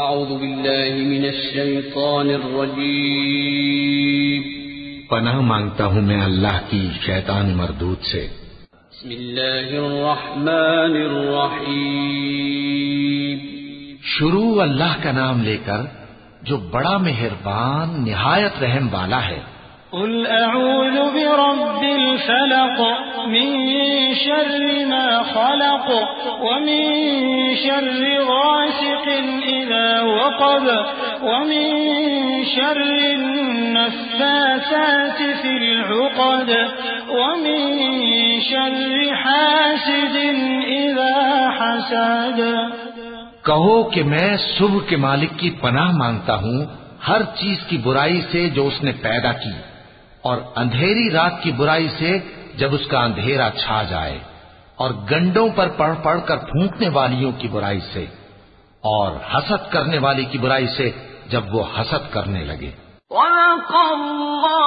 اعوذ باللہ من الشیطان الرجیم پناہ مانگتا ہوں میں اللہ کی شیطان مردود سے۔ بسم اللہ الرحمن الرحیم شروع اللہ کا نام لے کر جو بڑا مہربان نہایت رحم والا ہے۔ قل اعوذ برب الفلق من شر ما خلق ومن شر غاسق اذا وقب ومن شر النفاثات في العقد ومن شر حاسد اذا حسد۔ کہو کہ میں صبح کے مالک کی پناہ مانگتا ہوں ہر چیز کی برائی سے جو اس نے پیدا کی، اور اندھیری رات کی برائی سے جب اس کا اندھیرا چھا جائے، اور گنڈوں پر پڑھ پڑھ کر پھونکنے والیوں کی برائی سے، اور حسد کرنے والی کی برائی سے جب وہ حسد کرنے لگے۔ وَلَقَ اللَّهُ